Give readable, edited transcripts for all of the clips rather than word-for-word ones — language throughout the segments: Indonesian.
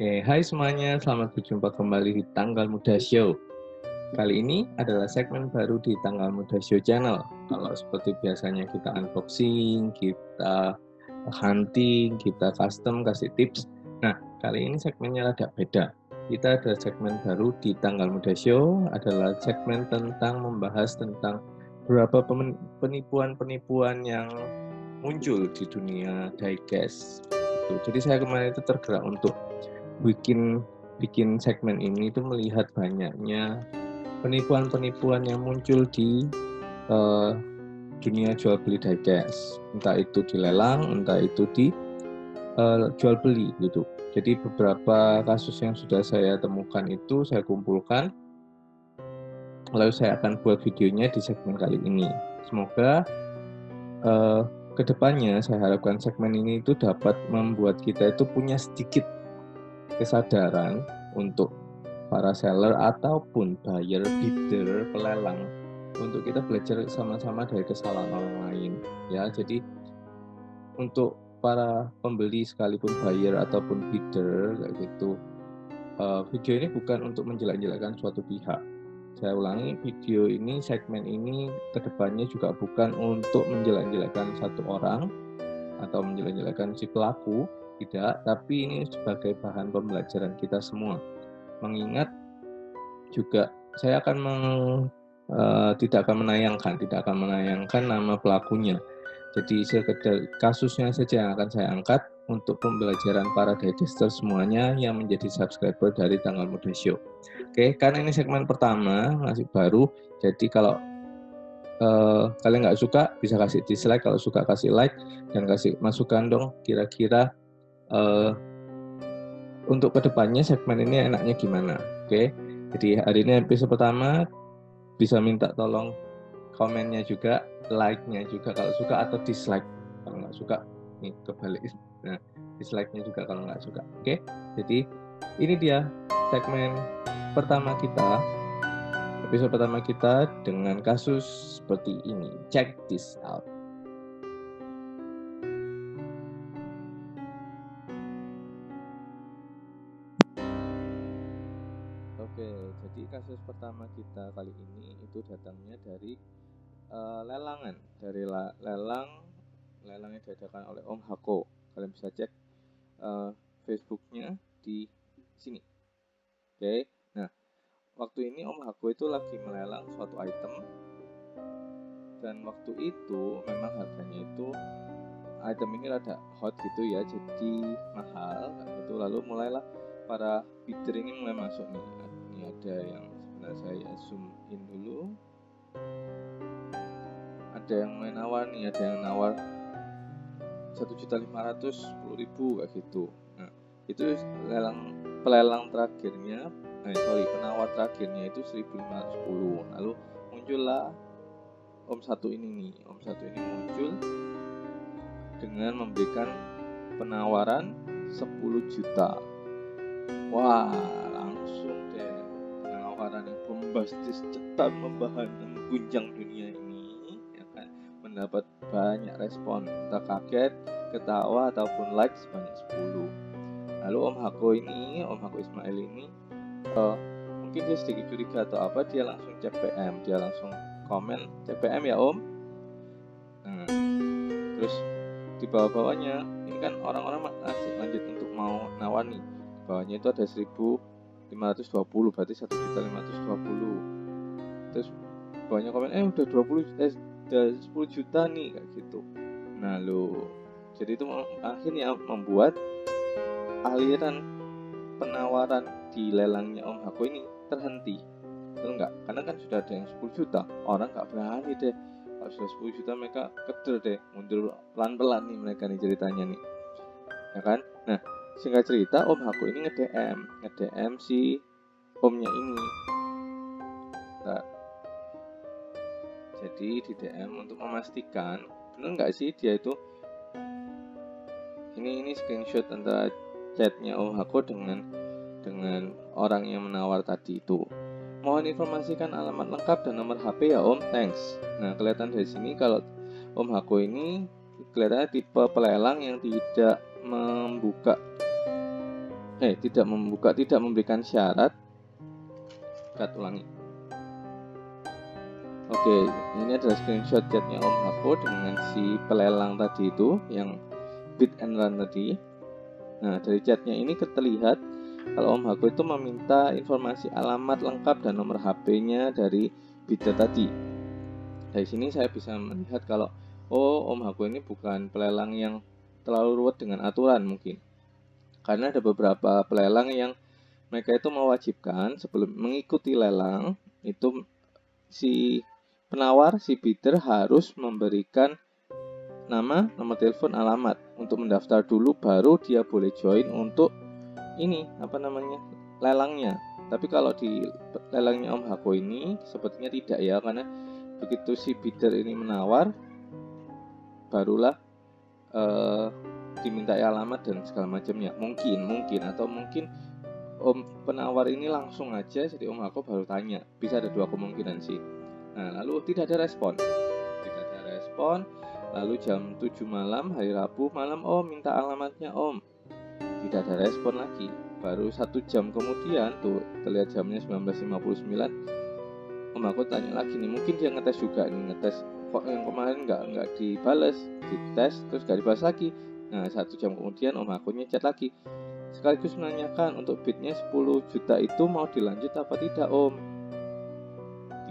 Oke, hai semuanya, selamat berjumpa kembali di Tanggal Muda Show. Kali ini adalah segmen baru di Tanggal Muda Show channel. Kalau seperti biasanya kita unboxing, kita hunting, kita custom, kasih tips. Nah, kali ini segmennya agak beda. Kita ada segmen baru di Tanggal Muda Show, adalah segmen tentang membahas tentang beberapa penipuan-penipuan yang muncul di dunia diecast. Jadi saya kemarin itu tergerak untuk bikin segmen ini itu melihat banyaknya penipuan-penipuan yang muncul di dunia jual beli diecast, entah itu dilelang, entah itu di jual beli gitu. Jadi beberapa kasus yang sudah saya temukan itu saya kumpulkan, lalu saya akan buat videonya di segmen kali ini. Semoga kedepannya saya harapkan segmen ini itu dapat membuat kita itu punya sedikit kesadaran untuk para seller ataupun buyer, bidder, pelelang, untuk kita belajar sama-sama dari kesalahan orang lain ya. Jadi untuk para pembeli sekalipun buyer ataupun bidder kayak gitu, video ini bukan untuk menjelek-jelekan suatu pihak. Saya ulangi, video ini, segmen ini kedepannya juga bukan untuk menjelek-jelekan satu orang atau menjelek-jelekan si pelaku, tidak, tapi ini sebagai bahan pembelajaran kita semua. Mengingat juga saya akan tidak akan menayangkan nama pelakunya. Jadi sekedar kasusnya saja yang akan saya angkat untuk pembelajaran para digester semuanya yang menjadi subscriber dari Tanggal Muda Show. Oke, karena ini segmen pertama, masih baru, jadi kalau kalian nggak suka bisa kasih dislike, kalau suka kasih like, dan kasih masukan dong kira-kira untuk kedepannya segmen ini enaknya gimana. Oke, jadi hari ini episode pertama, bisa minta tolong komennya juga, like-nya juga kalau suka, atau dislike kalau nggak suka. Nih kebalik, nah dislike-nya juga kalau nggak suka. Oke, jadi ini dia segmen pertama kita, episode pertama kita dengan kasus seperti ini. Check this out. Oke, jadi kasus pertama kita kali ini itu datangnya dari lelangan, dari lelang yang diadakan oleh Om Hako. Kalian bisa cek Facebooknya di sini. Oke, nah waktu ini Om Hako itu lagi melelang suatu item, dan waktu itu memang harganya itu item ini rada hot gitu ya, jadi mahal gitu. Lalu mulailah para bidder ini mulai masuk nih. Ini ada yang sebentar saya zoom in dulu. Ada yang mulai nawar nih, ada yang nawar 1.510.000 kayak gitu. Nah, itu pelelang terakhirnya, penawar terakhirnya itu 1.510. Lalu muncullah Om satu ini nih. Om satu ini muncul dengan memberikan penawaran 10 juta. Wah, langsung deh penawaran yang bombastis, cetar membahana, mengguncang dunia ini, ya kan? Mendapat banyak respon, entah kaget, ketawa, ataupun like sebanyak 10. Lalu Om Hako Ismail ini mungkin dia sedikit curiga atau apa, dia langsung cek PM, dia langsung komen, cek PM ya Om. Nah, terus di bawah-bawahnya ini kan orang-orang masih lanjut untuk mau nawar nih. Di bawahnya itu ada 1.520, berarti 1.520. Terus bawahnya komen udah 10 juta nih kayak gitu. Nah lo, jadi itu akhirnya membuat aliran penawaran di lelangnya Om Hako ini terhenti. Betul nggak? Karena kan sudah ada yang 10 juta, orang nggak berani deh. Kalau sudah 10 juta mereka keder deh, mundur pelan-pelan nih mereka nih ceritanya nih, ya kan? Nah, singkat cerita Om Hako ini nge-DM si omnya ini. Nah, jadi di DM untuk memastikan benar nggak sih dia itu, ini screenshot antara chatnya Om Hako dengan orang yang menawar tadi itu. Mohon informasikan alamat lengkap dan nomor HP ya Om, thanks. Nah, kelihatan dari sini kalau Om Hako ini kelihatannya tipe pelelang yang tidak memberikan syarat. Kita ulangi. Oke, ini adalah screenshot chatnya Om Hako dengan si pelelang tadi itu yang bid and run tadi. Nah, dari chatnya ini terlihat kalau Om Hako itu meminta informasi alamat lengkap dan nomor HP-nya dari bidder tadi. Dari sini saya bisa melihat kalau Om Hako ini bukan pelelang yang terlalu ruwet dengan aturan mungkin. Karena ada beberapa pelelang yang mereka itu mewajibkan sebelum mengikuti lelang itu si penawar, si bidder harus memberikan nama, nomor telepon, alamat untuk mendaftar dulu, baru dia boleh join untuk lelangnya. Tapi kalau di lelangnya Om Hako ini sepertinya tidak ya, karena begitu si bidder ini menawar barulah dimintai alamat dan segala macamnya. Mungkin Om penawar ini langsung aja, jadi Om Hako baru tanya. Bisa ada dua kemungkinan sih. Nah, lalu tidak ada respon. Lalu jam 7 malam hari Rabu malam, minta alamatnya Om. Tidak ada respon lagi. Baru 1 jam kemudian tuh terlihat jamnya 19.59. Om Hako tanya lagi nih, mungkin dia ngetes juga nih, kok yang kemarin nggak dibales, dites terus nggak dibales lagi. Nah, 1 jam kemudian Om Hako chat lagi sekaligus menanyakan untuk bidnya 10 juta itu mau dilanjut apa tidak Om.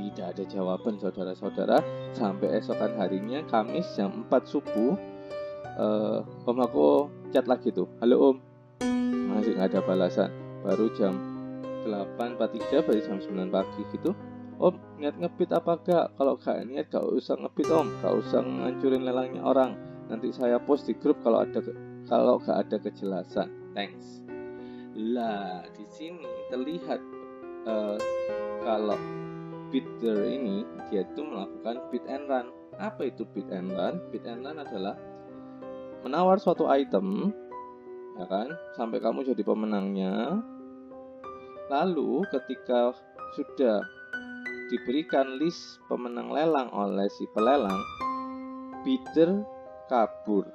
Tidak ada jawaban saudara-saudara sampai esokan harinya Kamis jam 4 subuh. Om Hako chat lagi tuh, halo Om, masih nggak ada balasan. Baru jam 8.43, baru jam 9 pagi gitu, Om niat ngebit apa gak? Kalau gak niat gak usah ngebit Om, gak usah ngancurin lelangnya orang, nanti saya post di grup kalau gak ada kejelasan, thanks. Lah di sini terlihat kalau bidder ini dia itu melakukan bid and run. Apa itu bid and run? Bid and run adalah menawar suatu item, ya kan, sampai kamu jadi pemenangnya. Lalu ketika sudah diberikan list pemenang lelang oleh si pelelang, bidder kabur,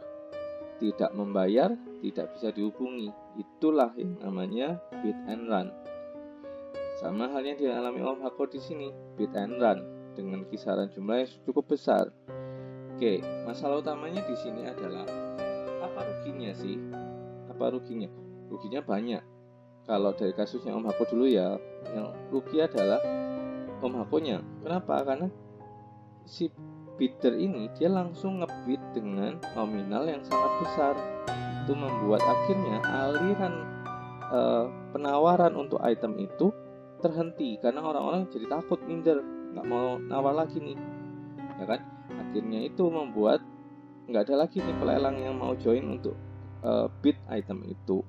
tidak membayar, tidak bisa dihubungi. Itulah yang namanya bid and run. Sama halnya dialami Om Hako di sini, bid and run dengan kisaran jumlah yang cukup besar. Oke, masalah utamanya di sini adalah apa ruginya sih? Ruginya banyak. Kalau dari kasusnya Om Hako dulu ya, yang rugi adalah Om Hakonya. Kenapa? Karena si bidder ini dia langsung ngebid dengan nominal yang sangat besar. Itu membuat akhirnya aliran penawaran untuk item itu terhenti karena orang-orang jadi takut minder, nggak mau nawar lagi nih, ya kan? Akhirnya itu membuat nggak ada lagi nih pelelang yang mau join untuk bid item itu,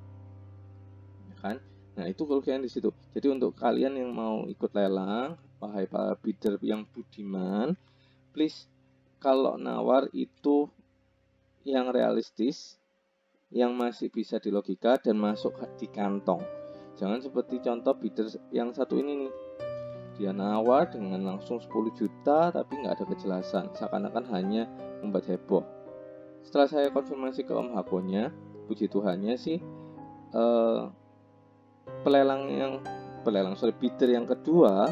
ya kan? Nah, itu kerugian di situ. Jadi untuk kalian yang mau ikut lelang, wahai para bidder yang budiman, please kalau nawar itu yang realistis, yang masih bisa dilogika dan masuk di kantong. Jangan seperti contoh bidder yang satu ini nih, dia nawar dengan langsung 10 juta tapi nggak ada kejelasan, seakan-akan hanya membuat heboh. Setelah saya konfirmasi ke Om Hakonya, puji Tuhannya sih bidder yang kedua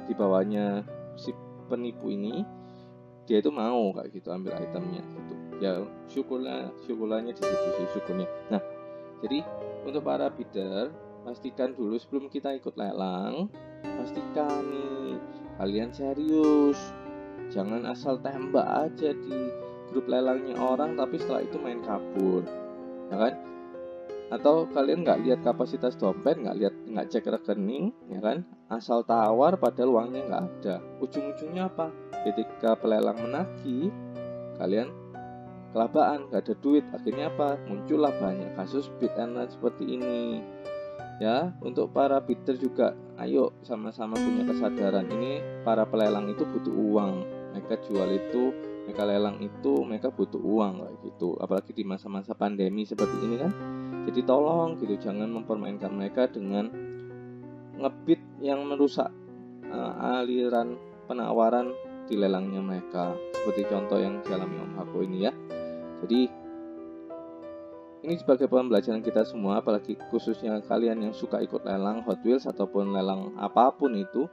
di bawahnya si penipu ini, dia itu mau kayak gitu ambil itemnya gitu. Ya syukurnya di situ sih syukurnya. Nah, jadi untuk para bidder, pastikan dulu sebelum kita ikut lelang, pastikan nih kalian serius. Jangan asal tembak aja di grup lelangnya orang tapi setelah itu main kabur, ya kan? Atau kalian nggak lihat kapasitas dompet, nggak cek rekening, ya kan? Asal tawar padahal uangnya nggak ada. Ujung-ujungnya apa? Ketika pelelang menagih, kalian kelabaan, nggak ada duit. Akhirnya apa? Muncullah banyak kasus bid and run seperti ini. Ya, untuk para bidder juga, ayo sama-sama punya kesadaran. Ini para pelelang itu butuh uang. Mereka jual itu, mereka lelang itu, mereka butuh uang kayak gitu. Apalagi di masa-masa pandemi seperti ini kan. Jadi tolong gitu, jangan mempermainkan mereka dengan ngebid yang merusak aliran penawaran di lelangnya mereka. Seperti contoh yang dialami Om Hako ini ya. Jadi ini sebagai pembelajaran kita semua, apalagi khususnya kalian yang suka ikut lelang Hot Wheels ataupun lelang apapun itu.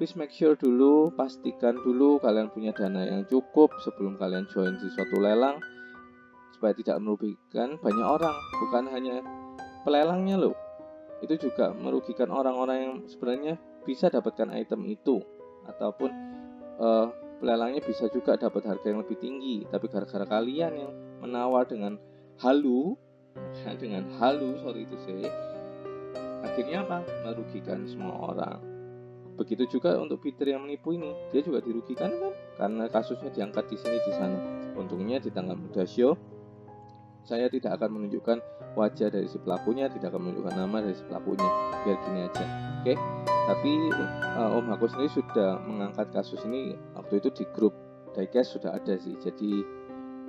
Please make sure dulu, pastikan dulu kalian punya dana yang cukup sebelum kalian join di suatu lelang, supaya tidak merugikan banyak orang. Bukan hanya pelelangnya loh, itu juga merugikan orang-orang yang sebenarnya bisa dapatkan item itu, ataupun pelelangnya bisa juga dapat harga yang lebih tinggi, tapi gara-gara kalian yang menawar dengan halu, sorry to say, akhirnya apa? Merugikan semua orang. Begitu juga untuk bidder yang menipu ini, dia juga dirugikan kan, karena kasusnya diangkat di sini di sana. Untungnya di tanggal muda show, saya tidak akan menunjukkan wajah dari si pelakunya, tidak akan menunjukkan nama dari si pelakunya, biar gini aja, oke? Tapi Om Hako sendiri sudah mengangkat kasus ini waktu itu di grup diecast sudah ada sih. Jadi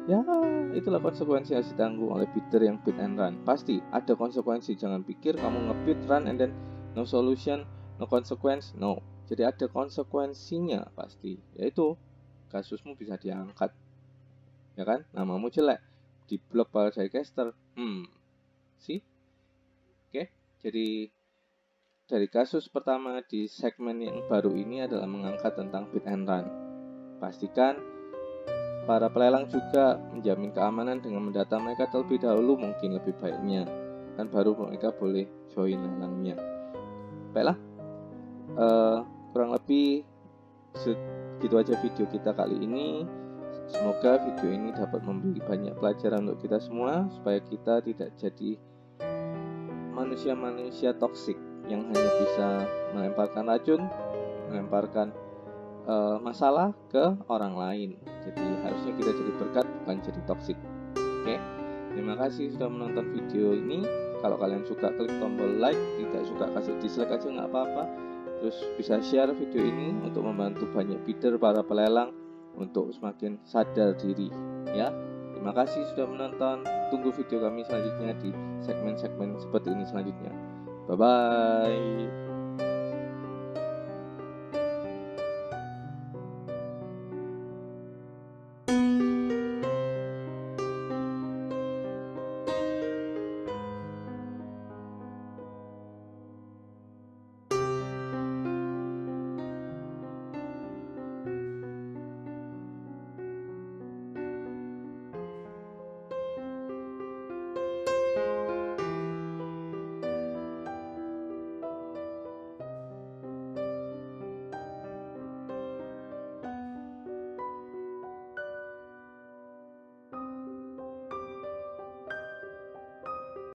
ya itulah konsekuensi yang ditanggung oleh bidder yang bid and run. Pasti ada konsekuensi. Jangan pikir kamu ngebid run and then no solution, no consequence. No, jadi ada konsekuensinya pasti, yaitu kasusmu bisa diangkat, ya kan? Namamu jelek, di blog para diecaster. Sih, oke. Jadi dari kasus pertama di segmen yang baru ini adalah mengangkat tentang bid and run. Pastikan para pelelang juga menjamin keamanan dengan mendata mereka terlebih dahulu, mungkin lebih baiknya, kan baru mereka boleh join lelangnya. Baiklah, kurang lebih segitu aja video kita kali ini. Semoga video ini dapat memberi banyak pelajaran untuk kita semua, supaya kita tidak jadi manusia-manusia toksik yang hanya bisa melemparkan racun, melemparkan masalah ke orang lain. Jadi harusnya kita jadi berkat, bukan jadi toksik. Oke, terima kasih sudah menonton video ini. Kalau kalian suka, klik tombol like. Tidak suka, kasih dislike aja nggak apa-apa. Terus bisa share video ini untuk membantu banyak bidder para pelelang untuk semakin sadar diri ya. Terima kasih sudah menonton. Tunggu video kami selanjutnya di segmen-segmen seperti ini selanjutnya. Bye bye.